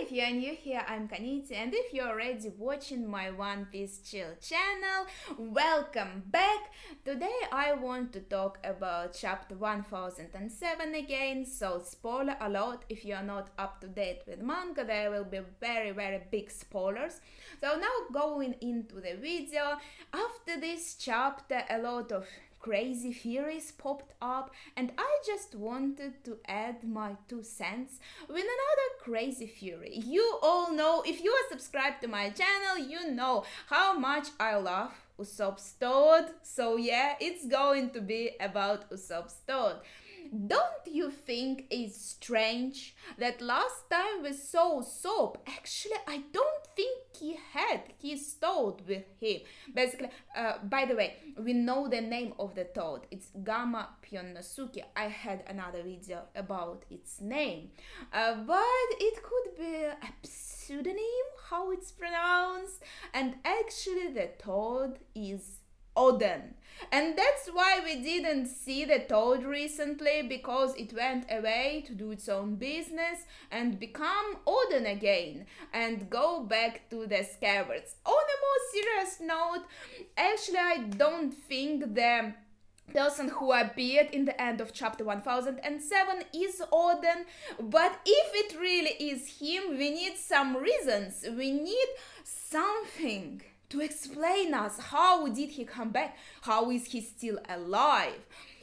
if you are new here, I'm Kaniti, and if you're already watching my One Piece Chill channel, welcome back! Today I want to talk about chapter 1007 again, so spoiler alert, if you're not up to date with manga, there will be very big spoilers. So now going into the video, after this chapter a lot of crazy theories popped up, and I just wanted to add my 2 cents with another crazy theory. You all know, if you are subscribed to my channel, you know how much I love Usopp's toad. So yeah, it's going to be about Usopp's toad. Don't you think it's strange that last time we saw Usopp, actually I don't think he had his toad with him. Basically, by the way, we know the name of the toad. It's Gamma Pionosuke. I had another video about its name. But it could be a pseudonym, how it's pronounced. And actually the toad is Oden. And that's why we didn't see the toad recently, because it went away to do its own business and become Oden again and go back to the scabbards. On a more serious note, actually I don't think the person who appeared in the end of chapter 1007 is Oden, but if it really is him, we need some reasons, we need something to explain us how did he come back, how is he still alive.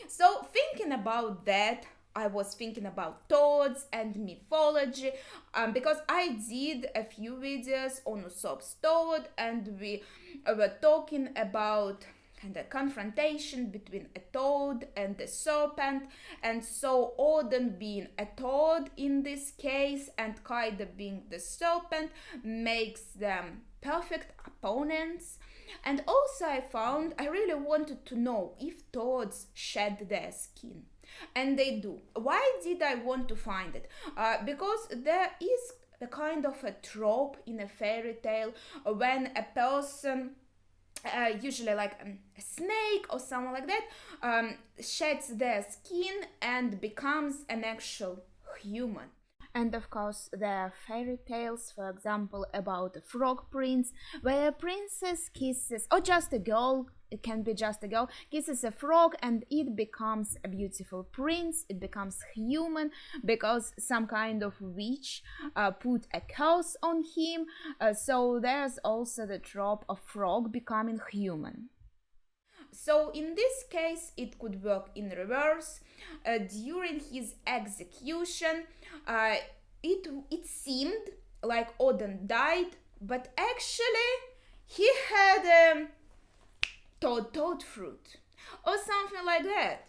So thinking about that, I was thinking about toads and mythology, because I did a few videos on Usopp's toad, and we were talking about kind of confrontation between a toad and a serpent, and so Oden being a toad in this case and Kaido being the serpent makes them perfect opponents. And also I really wanted to know if toads shed their skin, and they do. Why did I want to find it? Because there is a kind of a trope in a fairy tale when a person, usually like a snake or someone like that, sheds their skin and becomes an actual human. And of course, there are fairy tales, for example, about a frog prince, where a princess kisses, or just a girl, it can be just a girl, kisses a frog and it becomes a beautiful prince, it becomes human, because some kind of witch put a curse on him. So there's also the trope of frog becoming human. So in this case, it could work in reverse. During his execution, it seemed like Oden died, but actually he had toad fruit or something like that.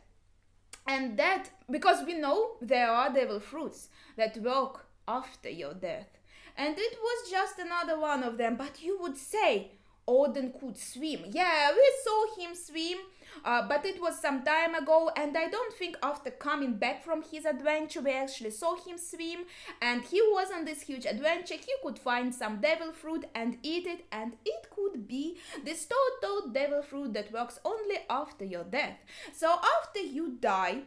And that, because we know there are devil fruits that work after your death. And it was just another one of them, but you would say Oden could swim. Yeah, we saw him swim, but it was some time ago, and I don't think after coming back from his adventure we actually saw him swim, and he was on this huge adventure. He could find some devil fruit and eat it, and it could be this toad devil fruit that works only after your death. So after you die,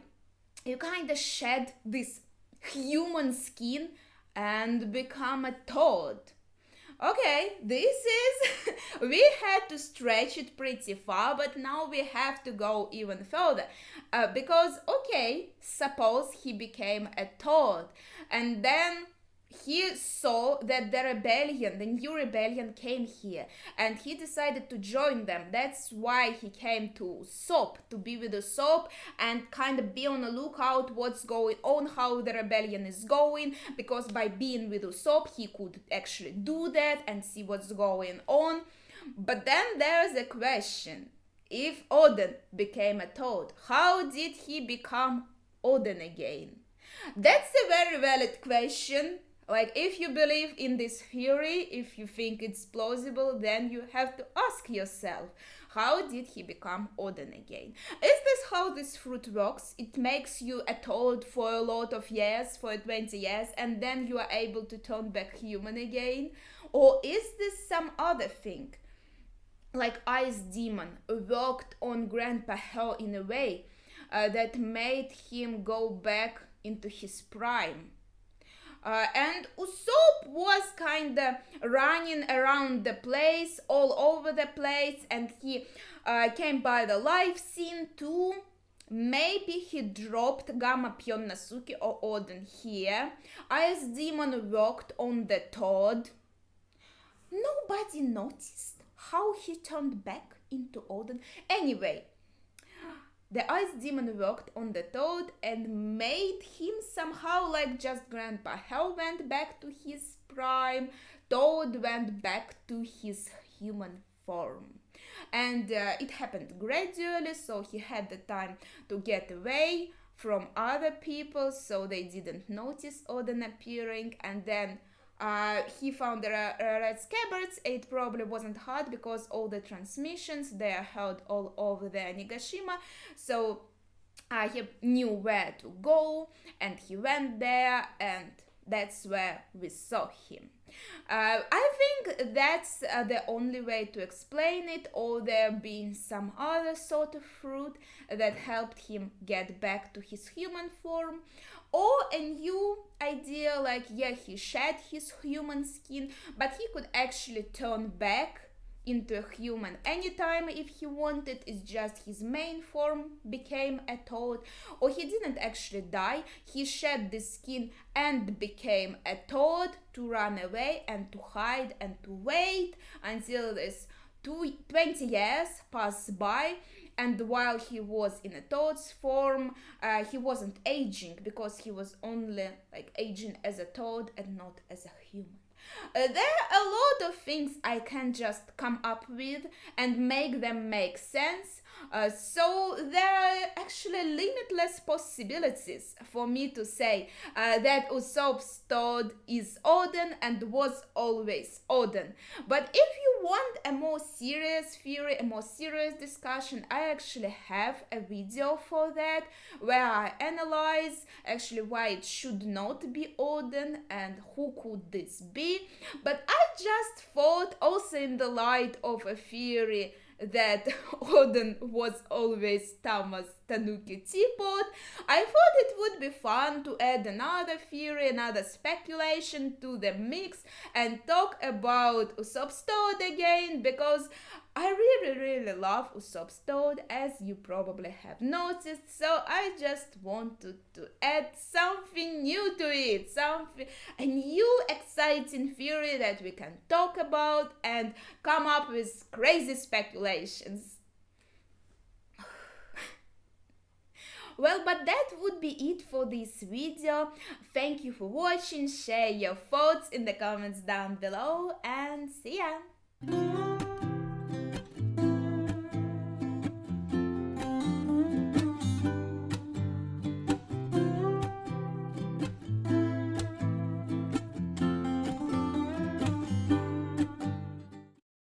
you kind of shed this human skin and become a toad. Okay, this is, we had to stretch it pretty far, but now we have to go even further. Because, okay, suppose he became a toad, and then he saw that the new rebellion came here, and he decided to join them. That's why he came to Usopp, to be with Usopp and kind of be on the lookout what's going on, how the rebellion is going, because by being with Usopp he could actually do that and see what's going on. But then there's a question. If Oden became a toad, how did he become Oden again? That's a very valid question. Like, if you believe in this theory, if you think it's plausible, then you have to ask yourself, how did he become Oden again? Is this how this fruit works? It makes you a toad for a lot of years, for 20 years, and then you are able to turn back human again? Or is this some other thing? Like Ice Demon worked on Grandpa Hell in a way that made him go back into his prime. And Usopp was kind of running around the place, all over the place, and he came by the life scene too. Maybe he dropped Gamma Pion Nasuki or Oden here. Ice Demon worked on the Toad. Nobody noticed how he turned back into Oden. Anyway, the Ice Demon worked on the Toad and made him somehow like just Grandpa Hell went back to his prime. Toad went back to his human form. And it happened gradually, so he had the time to get away from other people, so they didn't notice Oden appearing. And then he found the red scabbards. It probably wasn't hard because all the transmissions, they are held all over the Nigashima, so he knew where to go, and he went there, and that's where we saw him. I think that's the only way to explain it, or there being some other sort of fruit that helped him get back to his human form, or a new idea like, yeah, he shed his human skin, but he could actually turn back into a human anytime if he wanted. It's just his main form became a toad, or he didn't actually die, he shed the skin and became a toad to run away and to hide and to wait until this 20 years pass by. And while he was in a toad's form, he wasn't aging because he was only like aging as a toad and not as a human. There are a lot of things I can just come up with and make them make sense. So there are actually limitless possibilities for me to say that Usopp's Toad is Oden and was always Oden. But if you want a more serious theory, a more serious discussion, I actually have a video for that where I analyze actually why it should not be Oden and who could this be. But I just thought, also in the light of a theory that Oden was always Tama's Tanuki teapot, I thought it would be fun to add another theory, another speculation to the mix and talk about Usopp's Toad again, because I really love Usopp's Toad, as you probably have noticed, so I just wanted to add something new to it, a new exciting theory that we can talk about and come up with crazy speculations. Well, but that would be it for this video. Thank you for watching, share your thoughts in the comments down below, and see ya!